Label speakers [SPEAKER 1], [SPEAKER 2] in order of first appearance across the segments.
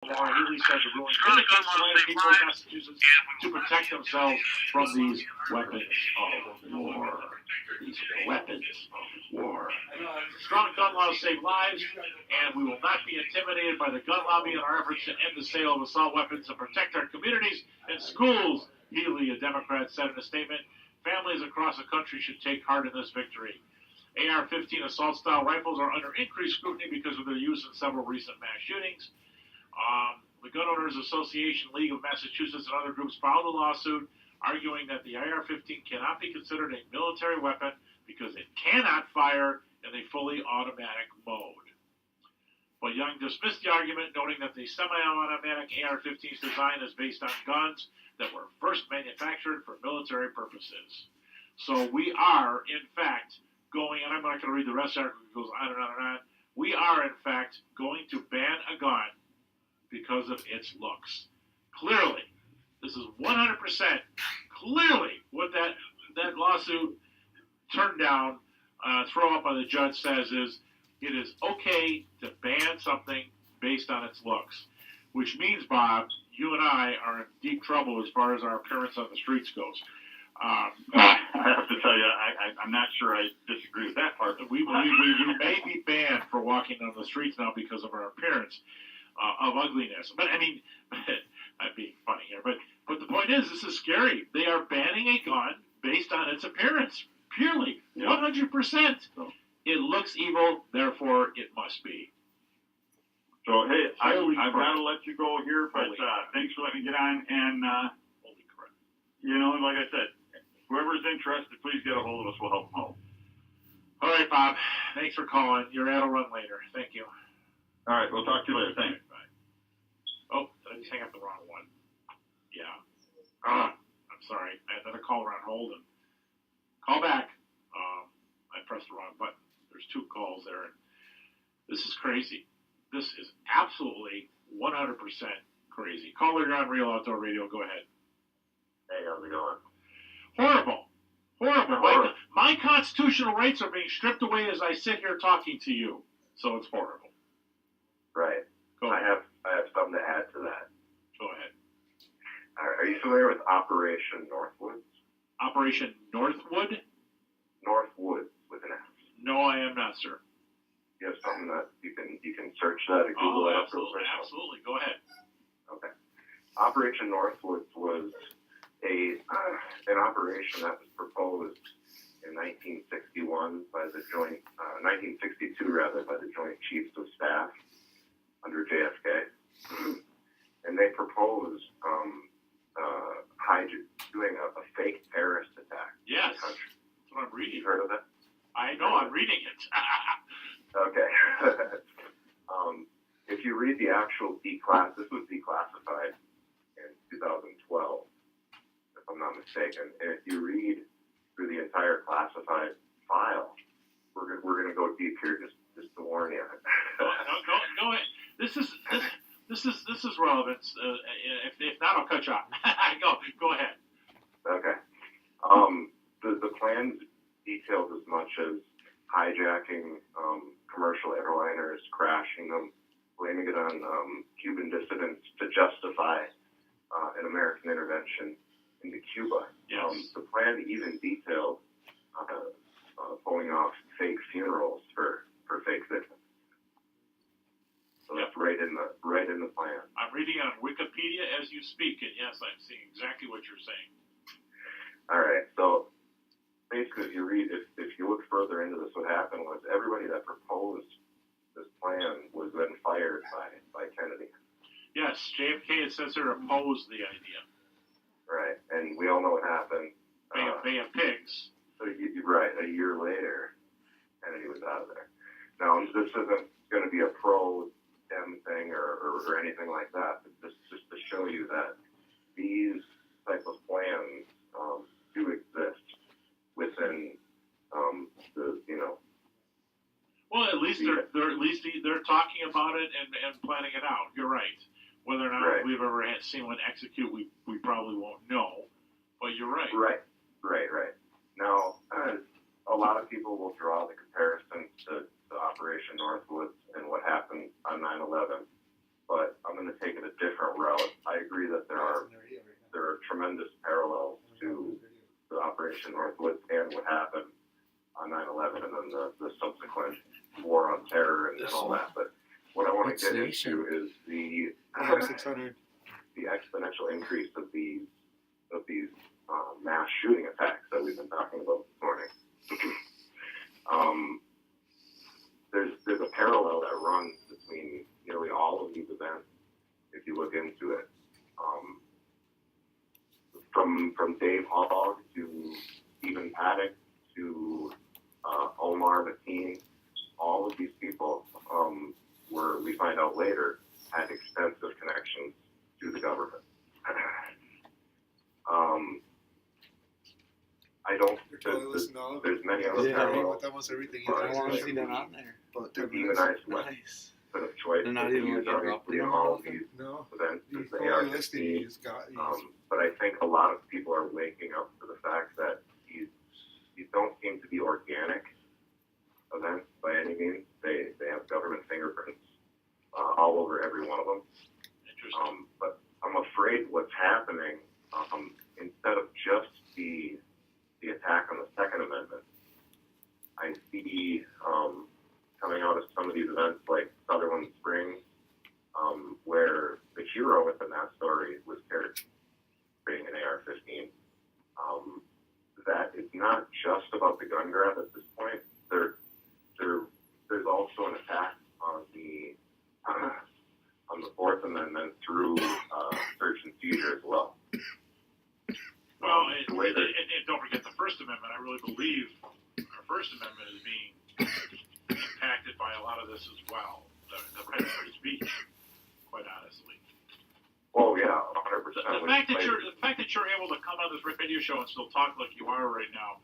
[SPEAKER 1] Law Healy said the ruling vindicates the right of people in Massachusetts to protect themselves from these weapons of war. These weapons of war. Strong gun laws save lives, and we will not be intimidated by the gun lobby in our efforts to end the sale of assault weapons and protect our communities and schools, Healy, a Democrat, said in a statement. Families across the country should take heart in this victory. AR-15 assault-style rifles are under increased scrutiny because of their use in several recent mass shootings. The Gun Owners Association League of Massachusetts and other groups filed a lawsuit arguing that the AR-15 cannot be considered a military weapon because it cannot fire in a fully automatic mode. But Young dismissed the argument, noting that the semi-automatic AR-15's design is based on guns that were first manufactured for military purposes. So we are, in fact, going, and I'm not going to read the rest of the article, it goes on and on and on. We are, in fact, going to ban a gun because of its looks. Clearly, this is 100% clearly what that lawsuit turned down, throw up by the judge says is it is okay to ban something based on its looks, which means, Bob, you and I are in deep trouble as far as our appearance on the streets goes.
[SPEAKER 2] I have to tell you, I'm not sure I disagree with that part.
[SPEAKER 1] We may be banned for walking on the streets now because of our appearance of ugliness. But I mean, I'm being funny here. But the point is, this is scary. They are banning a gun based on its appearance, purely, 100%. It looks evil, therefore it must be.
[SPEAKER 2] So hey, I've got to let you go here, but thanks for letting me get on. And
[SPEAKER 1] holy crap,
[SPEAKER 2] you know, like I said, whoever's interested, please get a hold of us. We'll help them out.
[SPEAKER 1] All right, Bob. Thanks for calling. Your ad will run later. Thank you.
[SPEAKER 2] All right, we'll talk to you later. Thanks.
[SPEAKER 1] Bye. Oh, did I just hang up the wrong one? Yeah. I'm sorry. I had another caller on hold and call back. I pressed the wrong button. There's two calls there. And this is crazy. This is absolutely 100% crazy. Caller, you're on Real Outdoor Radio. Go ahead.
[SPEAKER 3] Hey, how's it going?
[SPEAKER 1] Horrible. My constitutional rights are being stripped away as I sit here talking to you. So it's horrible.
[SPEAKER 3] Right. I have something to add to that.
[SPEAKER 1] Go ahead.
[SPEAKER 3] Are you familiar with Operation Northwoods?
[SPEAKER 1] Operation Northwood?
[SPEAKER 3] Northwoods with an S.
[SPEAKER 1] No, I am not, sir.
[SPEAKER 3] You have something that you can search that at Google.
[SPEAKER 1] Absolutely. Go ahead.
[SPEAKER 3] Okay. Operation Northwoods was an operation that was proposed in 1961 by the 1962 by the Joint Chiefs of Staff under JFK, and they proposed doing a fake terrorist attack.
[SPEAKER 1] Yes, that's what I'm reading.
[SPEAKER 3] You heard of that?
[SPEAKER 1] I know, I'm reading it.
[SPEAKER 3] Okay. If you read the actual this was declassified in 2012, if I'm not mistaken, and if you read through the entire classified file, we're going to go deep here, just to warn you.
[SPEAKER 1] Go ahead. This is relevant. If not, I'll cut you off. Go ahead.
[SPEAKER 3] Okay. The plans detailed as much as hijacking commercial airliners, crashing them, blaming it on Cuban dissidents to justify an American intervention into Cuba.
[SPEAKER 1] Yes.
[SPEAKER 3] The plan even detailed pulling off fake funerals for fake victims. So that's right in the plan.
[SPEAKER 1] I'm reading on Wikipedia as you speak, and yes, I'm seeing exactly what you're saying.
[SPEAKER 3] All right. So basically, if you look further into this, what happened was everybody that proposed this plan was then fired by Kennedy.
[SPEAKER 1] Yes, JFK had said to oppose the idea.
[SPEAKER 3] Right, and we all know what happened.
[SPEAKER 1] Bay of Pigs.
[SPEAKER 3] So you're right. A year later, Kennedy was out of there. Now, this isn't going to be a pro-Dem thing or anything like that. But just to show you that these type of plans do exist within
[SPEAKER 1] Well, at least they're talking about it and planning it out. You're right. Whether or not we've ever seen one execute, we probably won't know. But you're right.
[SPEAKER 3] Right. Now, a lot of people will draw the comparison to Operation Northwoods and what happened on 9/11. But I'm going to take get into is the
[SPEAKER 4] AM600.
[SPEAKER 3] the exponential increase of these mass shooting attacks that we've been talking about this morning. There's a parallel that runs between nearly all of these events if you look into it. From Dave Hogg to Stephen Paddock to Omar Mateen, all of these people were, we find out later, had extensive connections to the government. I don't. There's many other parallels.
[SPEAKER 4] That was everything.
[SPEAKER 5] I want to see that on there.
[SPEAKER 3] The demonized weapon of choice.
[SPEAKER 5] They're not even like interrupting
[SPEAKER 3] all of these
[SPEAKER 4] No.
[SPEAKER 3] events.
[SPEAKER 4] He's
[SPEAKER 3] The
[SPEAKER 4] fully
[SPEAKER 3] AR-15.
[SPEAKER 4] listed. He's got.
[SPEAKER 3] But I think a lot of people are waking up to the fact that these don't seem to be organic events by any means. They have government fingerprints all over every one of them.
[SPEAKER 2] Interesting.
[SPEAKER 3] But I'm afraid what's happening, instead of just the attack on the Second Amendment, I see coming out of some of these events like Sutherland Springs, where the hero within that story was carrying an AR-15. That it's not just about the gun grab at this point. There's also an attack on the Fourth Amendment through search and seizure as well.
[SPEAKER 2] Well, and don't forget the First Amendment. I really believe our First Amendment is being impacted by a lot of this as well. The right of free speech, quite honestly.
[SPEAKER 3] Oh yeah, 100%.
[SPEAKER 2] The fact that you're able to come on this radio show and still talk like you are right now,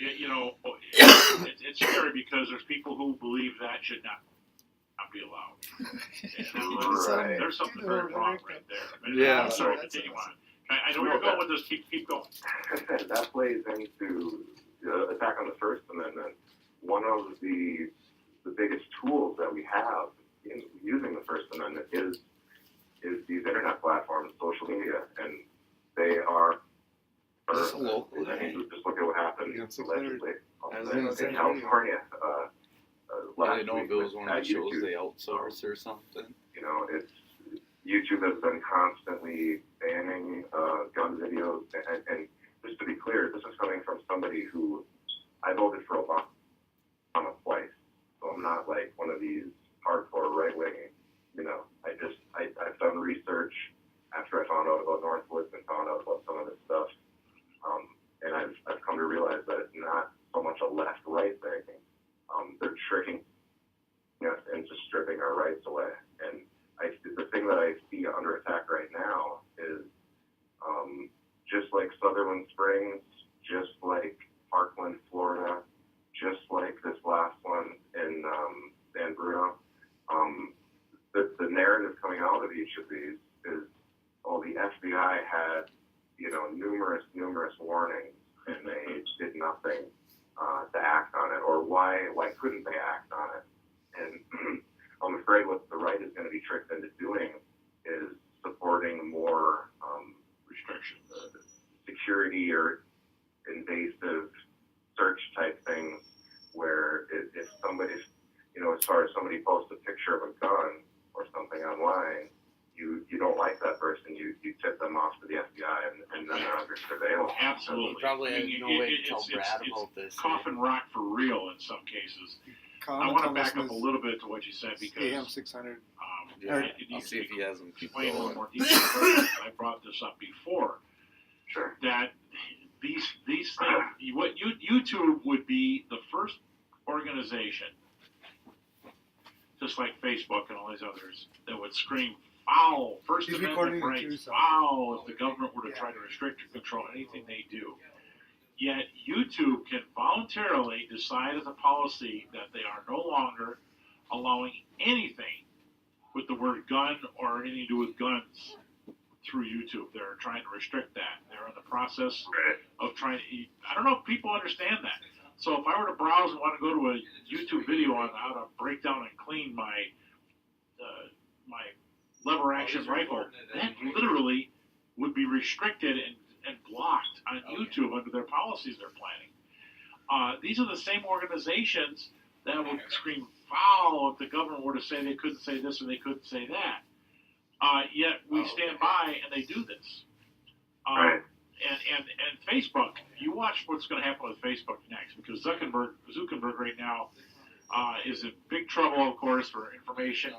[SPEAKER 2] it's scary because there's people who believe that should not be allowed.
[SPEAKER 3] Right.
[SPEAKER 2] There's something very wrong right there.
[SPEAKER 5] Yeah.
[SPEAKER 2] I'm sorry, continue on. I know where you're going with this. Keep going.
[SPEAKER 3] That plays into the attack on the First Amendment. One of the biggest tools that we have in using the First Amendment is these internet platforms, social media, and they are.
[SPEAKER 5] Just local.
[SPEAKER 3] Just look at what happened allegedly in
[SPEAKER 5] I
[SPEAKER 3] California.
[SPEAKER 5] didn't know if it was one of the shows they outsource or something.
[SPEAKER 3] YouTube has been constantly banning gun videos, and just to be clear, this is coming from somebody who I voted for Obama twice, so I'm not like one of these hardcore right wing. I've done research after I found out about Northwoods and found out about some of this stuff, and I've come to realize that it's not so much a left-right thing. They're tricking us into stripping our rights away, and the thing that I see under attack right now is just like Sutherland Springs, just like Parkland, Florida, just like this last one in San Bruno. The narrative coming out of each of these is, the FBI had, numerous warnings, and they did nothing to act on it, or why couldn't they act on it? And I'm afraid what the right is going to be tricked into doing is supporting more restriction, security or invasive search type things, where if somebody, as far as somebody posts a picture of a gun or something online, you don't like that person, you tip them off to the FBI, and then they're under surveillance.
[SPEAKER 2] Absolutely.
[SPEAKER 5] Probably had no way to tell Brad about this.
[SPEAKER 2] Coffin rock for real in some cases. I want to back up a little bit to what you said because
[SPEAKER 4] AM600.
[SPEAKER 5] I'll see if he has them keep
[SPEAKER 2] explain a little
[SPEAKER 5] going.
[SPEAKER 2] more detail. I brought this up before.
[SPEAKER 3] Sure.
[SPEAKER 2] That these things, what YouTube would be the first organization, just like Facebook and all these others, that would scream foul, First Amendment rights, foul, if the government were to try to restrict or control anything they do. Yet YouTube can voluntarily decide as a policy that they are no longer allowing anything with the word gun or anything to do with guns through YouTube. They're trying to restrict that. They're in the process of trying to I don't know if people understand that. So if I were to browse and want to go to a YouTube video on how to break down and clean my lever action rifle, that literally would be restricted and blocked on YouTube under their policies they're planning. These are the same organizations that would scream foul if the government were to say they couldn't say this or they couldn't say that. Yet we stand by and they do this.
[SPEAKER 3] Right.
[SPEAKER 2] And Facebook, you watch what's going to happen with Facebook next, because Zuckerberg right now is in big trouble, of course, for information.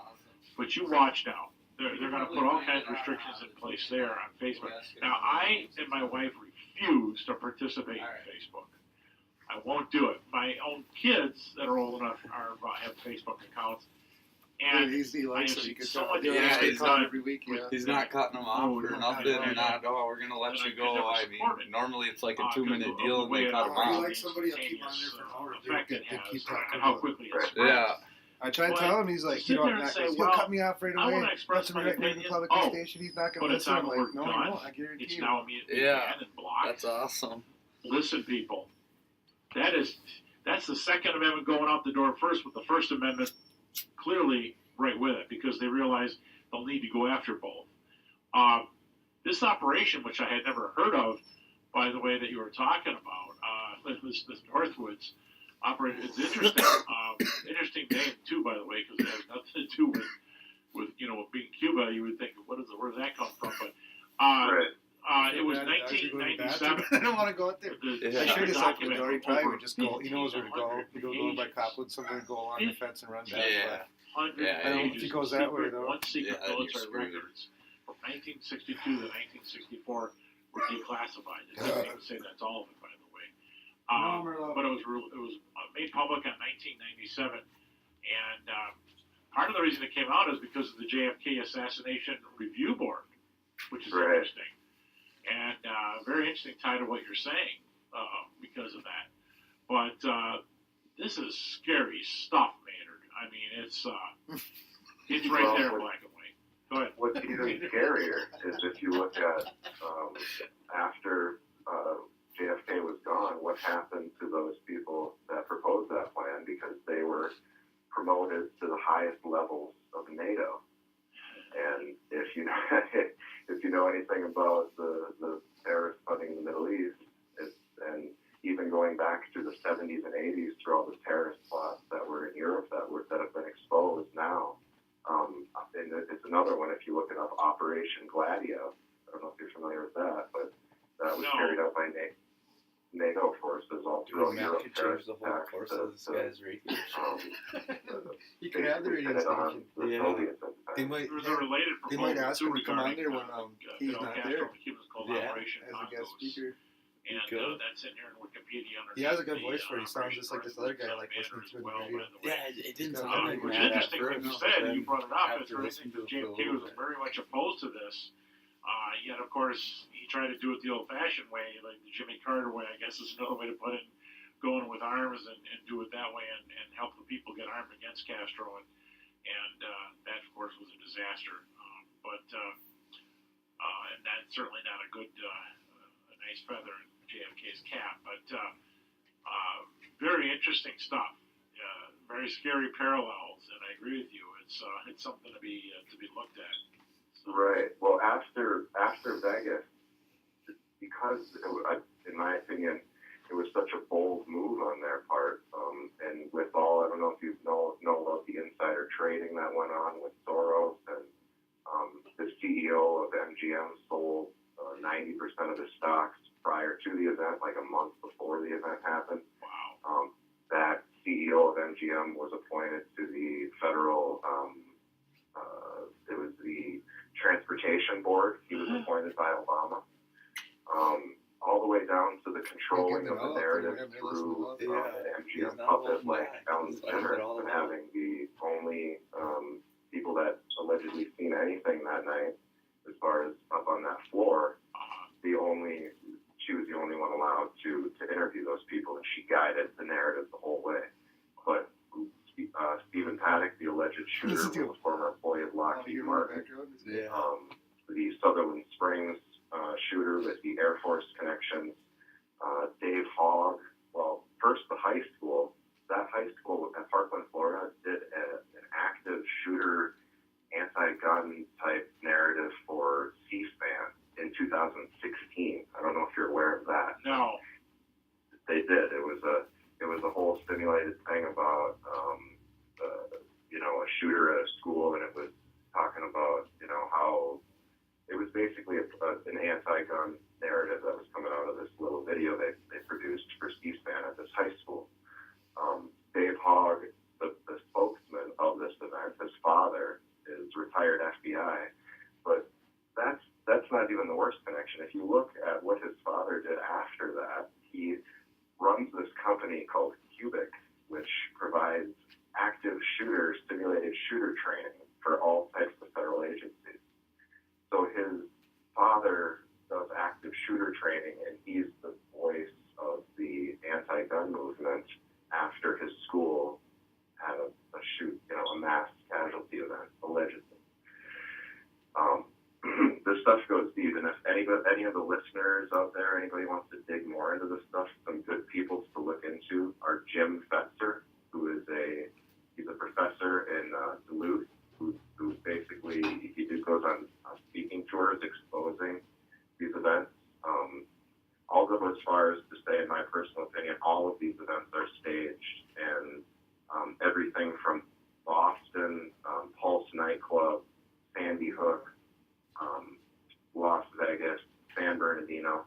[SPEAKER 2] But you watch now. They're going to put all kinds of restrictions in place there on Facebook. Now, I and my wife refuse to participate in Facebook. I won't do it. My own kids that are old enough have Facebook accounts. And
[SPEAKER 4] he likes it.
[SPEAKER 2] I
[SPEAKER 4] You can
[SPEAKER 2] so
[SPEAKER 4] tell.
[SPEAKER 2] much
[SPEAKER 5] Yeah, he's
[SPEAKER 4] calling
[SPEAKER 5] not-
[SPEAKER 4] every week. Yeah.
[SPEAKER 5] He's not cutting them off or nothing, or not. Oh, we're gonna let you go. I mean, normally it's like a 2-minute deal, and they cut them
[SPEAKER 4] If you
[SPEAKER 5] off.
[SPEAKER 4] like somebody, I'll keep on there for an hour.
[SPEAKER 2] Effect it
[SPEAKER 4] They
[SPEAKER 2] has,
[SPEAKER 4] keep talking
[SPEAKER 2] and how
[SPEAKER 4] about.
[SPEAKER 2] quickly it
[SPEAKER 3] Right.
[SPEAKER 2] spreads.
[SPEAKER 5] Yeah.
[SPEAKER 4] I try and tell him, he's like,
[SPEAKER 2] Sit
[SPEAKER 4] you know,
[SPEAKER 2] there and say,
[SPEAKER 4] he'll
[SPEAKER 2] well,
[SPEAKER 4] cut me off right
[SPEAKER 2] I
[SPEAKER 4] away.
[SPEAKER 2] wanna express
[SPEAKER 4] That's
[SPEAKER 2] my
[SPEAKER 4] a right wing
[SPEAKER 2] opinion.
[SPEAKER 4] Republican
[SPEAKER 2] Oh,
[SPEAKER 4] station. He's not
[SPEAKER 2] but
[SPEAKER 4] going to
[SPEAKER 2] it's
[SPEAKER 4] listen.
[SPEAKER 2] not
[SPEAKER 4] I'm
[SPEAKER 2] what
[SPEAKER 4] like,
[SPEAKER 2] we're
[SPEAKER 4] no,
[SPEAKER 2] done.
[SPEAKER 4] I won't. I guarantee
[SPEAKER 2] It's
[SPEAKER 4] you.
[SPEAKER 2] now immediately
[SPEAKER 5] Yeah.
[SPEAKER 2] banned and blocked.
[SPEAKER 5] That's awesome.
[SPEAKER 2] Listen, people, that's the Second Amendment going out the door first, with the First Amendment clearly right with it, because they realize they'll need to go after both. This operation, which I had never heard of, by the way, that you were talking about, this Northwoods operation, it's interesting. Interesting name too, by the way, because it has nothing to do with being Cuba. You would think, where does that come from? But
[SPEAKER 3] Right.
[SPEAKER 2] it was
[SPEAKER 4] Bad guys are going to
[SPEAKER 2] 1997.
[SPEAKER 4] bathroom. I don't want to go out there.
[SPEAKER 5] Yeah.
[SPEAKER 4] I sure
[SPEAKER 2] The
[SPEAKER 4] decided to
[SPEAKER 2] document
[SPEAKER 4] go. He probably
[SPEAKER 2] over
[SPEAKER 4] would just go. He knows where to go. He goes going by
[SPEAKER 2] 1,500
[SPEAKER 4] Copwood, somewhere, go along the fence and run back.
[SPEAKER 5] Yeah.
[SPEAKER 2] 100
[SPEAKER 5] Yeah,
[SPEAKER 4] I don't know if
[SPEAKER 2] pages
[SPEAKER 4] he goes
[SPEAKER 2] of
[SPEAKER 4] that way,
[SPEAKER 2] secret,
[SPEAKER 4] though.
[SPEAKER 2] One secret
[SPEAKER 5] Yeah, then you're
[SPEAKER 2] military
[SPEAKER 5] screwed.
[SPEAKER 2] records from 1962 to 1964 were declassified. It doesn't even say that's all of it, by the way. But it was made public in 1997, and part of the reason it came out is because of the JFK Assassination Review Board, which is
[SPEAKER 3] Right.
[SPEAKER 2] interesting, and very interesting tie to what you're saying because of that. But this is scary stuff, Maynard. I mean, it's right
[SPEAKER 3] Well,
[SPEAKER 2] there, black and white. Go ahead.
[SPEAKER 3] What's even scarier is if you look at after JFK was gone, what happened to those people that proposed that plan, because they were promoted to the highest levels of NATO. And if you know anything about the terrorist funding in the Middle East, and even going back to the 70s and 80s through all the terrorist plots that were in Europe that have been exposed now. And it's another one, if you look it up, Operation Gladio. I don't know if you're familiar with that, but that was carried out by NATO forces all throughout Europe.
[SPEAKER 5] Could change the whole course of this guy's radio show.
[SPEAKER 4] You can have the radio station.
[SPEAKER 5] Yeah.
[SPEAKER 4] They might.
[SPEAKER 2] There was a related
[SPEAKER 4] They
[SPEAKER 2] proposal
[SPEAKER 4] might ask
[SPEAKER 2] too
[SPEAKER 4] him to come on
[SPEAKER 2] regarding,
[SPEAKER 4] there when he's
[SPEAKER 2] Fidel
[SPEAKER 4] not
[SPEAKER 2] Castro
[SPEAKER 4] there
[SPEAKER 2] and the Cubans called
[SPEAKER 5] Yeah.
[SPEAKER 2] Operation
[SPEAKER 4] as a guest
[SPEAKER 2] Mongoose.
[SPEAKER 4] speaker.
[SPEAKER 2] And
[SPEAKER 5] Good.
[SPEAKER 2] that's in here in Wikipedia.
[SPEAKER 4] He has a good
[SPEAKER 2] underneath
[SPEAKER 4] voice for it. He sounds just like this other guy I like listening to in the radio.
[SPEAKER 5] Yeah, it didn't
[SPEAKER 4] Yeah,
[SPEAKER 5] sound like
[SPEAKER 2] Which is
[SPEAKER 5] that at
[SPEAKER 2] interesting what
[SPEAKER 5] first,
[SPEAKER 2] you
[SPEAKER 5] but
[SPEAKER 2] said,
[SPEAKER 5] then
[SPEAKER 2] you brought it up. It's
[SPEAKER 5] after
[SPEAKER 2] very
[SPEAKER 5] listening
[SPEAKER 2] interesting
[SPEAKER 5] to
[SPEAKER 2] because
[SPEAKER 5] it for a
[SPEAKER 2] JFK was
[SPEAKER 5] little bit.
[SPEAKER 2] very much opposed to this. Yet, of course, he tried to do it the old-fashioned way, like the Jimmy Carter way, I guess is another way to put it, going with arms and do it that way and help the people get armed against Castro. And that, of course, was a disaster. And that's certainly not a good, a nice feather in JFK's cap. But very interesting stuff. Very scary parallels, and I agree with you. It's something to be looked at. So,
[SPEAKER 3] Right. Well, after Vegas, because in my opinion, it was such a bold move on their part, and with all, I don't know if you know about the insider trading that went on with Soros, and the CEO of MGM sold 90% of his stocks prior to the event, like a month before the event happened.
[SPEAKER 2] wow.
[SPEAKER 3] That CEO of MGM was appointed to the federal, it was the Transportation Board. He was appointed by Obama. All the way down to the controlling of the narrative through an MGM puppet like Ellen DeGeneres, and having the only people that allegedly seen anything that night, as far as up on that floor, she was the only one allowed to interview those people, and she guided the narrative the whole way. But Stephen Paddock, the alleged shooter, was a former employee of Lockheed Martin. The Sutherland Springs shooter with the Air Force connections, Dave Hogg. Well, first the high school. That high school at Parkland, Florida, did an active shooter, anti-gun type narrative for C-SPAN in 2016. I don't know if you're aware of that.
[SPEAKER 2] No.
[SPEAKER 3] They did. It was a whole simulated thing about shooter at a school, and it was talking about, how it was basically an anti-gun narrative that was coming out of this little video they produced for C-SPAN at this high school. Dave Hogg, the spokesman of this event, his father is retired FBI, but that's not even the worst connection. If you look at what his father did after that, he runs this company called Cubic, which provides active shooter, simulated shooter training for all types of federal agencies. So his father does active shooter training, and he's the voice of the anti-gun movement after his school had a mass casualty event, allegedly. This stuff goes deep, and if any of the listeners out there, anybody wants to dig more into this stuff, some good people to look into are Jim Fetzer, who is he's a professor in Duluth, who basically he goes on speaking tours exposing these events. I'll go as far as to say, in my personal opinion, all of these events are staged, and everything from Boston, Pulse nightclub, Sandy Hook, Las Vegas, San Bernardino,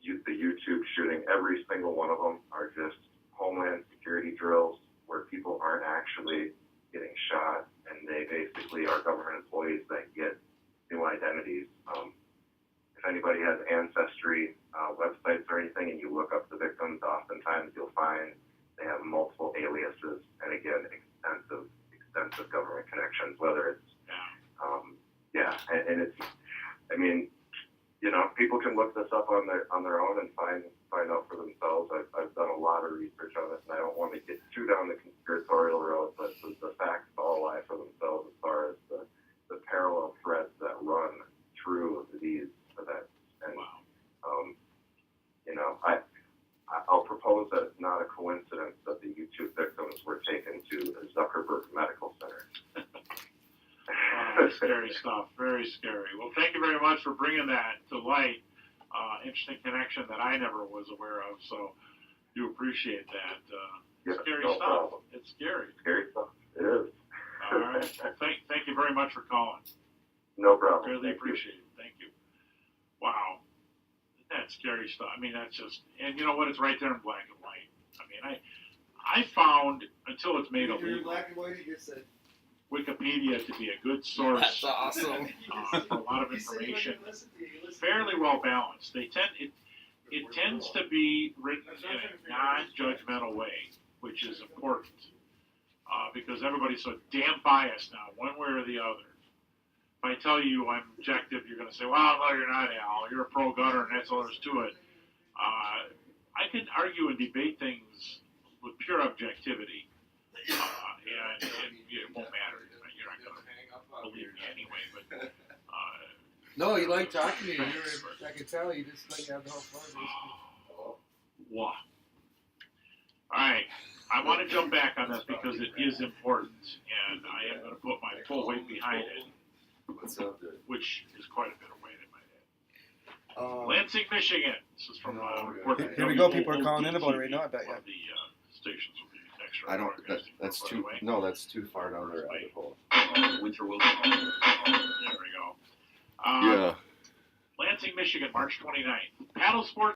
[SPEAKER 3] the YouTube shooting, every single one of them are just homeland security drills where people aren't actually getting shot, and they basically are government employees that get new identities. If anybody has Ancestry websites or anything, and you look up the victims, oftentimes you'll find they have multiple aliases, and again, extensive government connections, whether it's, and it's, I mean, people can look this up on their own and find out for themselves. I've done a lot of research on this, and I don't want to get too down the conspiratorial road, but the facts all lie for themselves as far as the parallel threads that run through these events. And, I'll propose that it's not a coincidence that the YouTube victims were taken to the Zuckerberg Medical Center.
[SPEAKER 2] Scary stuff, very scary. Well, thank you very much for bringing that to light. Interesting connection that I never was aware of, so do appreciate that. Scary stuff.
[SPEAKER 3] Problem.
[SPEAKER 2] It's scary.
[SPEAKER 3] Scary stuff. It is.
[SPEAKER 2] All right. Well, thank you very much for calling.
[SPEAKER 3] No problem.
[SPEAKER 2] Really appreciate it. Thank you. Wow. That's scary stuff. I mean, that's just, and you know what? It's right there in black and white. I mean, I found, until it's made illegal,
[SPEAKER 4] black and white, you just said
[SPEAKER 2] Wikipedia to be a good source.
[SPEAKER 5] That's awesome.
[SPEAKER 2] For a lot of information. Fairly well balanced. It tends to be written in a non-judgmental way, which is important, because everybody's so damn biased now, one way or the other. If I tell you I'm objective, you're going to say, well, no, you're not, Al. You're a pro-gunner, and that's all there's to it. I can argue and debate things with pure objectivity, and it won't matter. You're not going to believe me anyway, but...
[SPEAKER 4] no, you like talking to you. I can tell you just like you have the whole fun.
[SPEAKER 2] Wow. All right. I want to jump back on this because it is important, and I am going to put my full weight behind it, which is quite a bit of weight in my head. Lansing, Michigan. This is from report.
[SPEAKER 4] Here we go. People are calling in about it right now. I bet.
[SPEAKER 2] One of the stations will be extra.
[SPEAKER 6] I don't. That's too. No, that's too far down the rabbit hole.
[SPEAKER 7] Winter will.
[SPEAKER 2] There we go.
[SPEAKER 6] Yeah.
[SPEAKER 2] Lansing, Michigan, March 29th. Paddle sports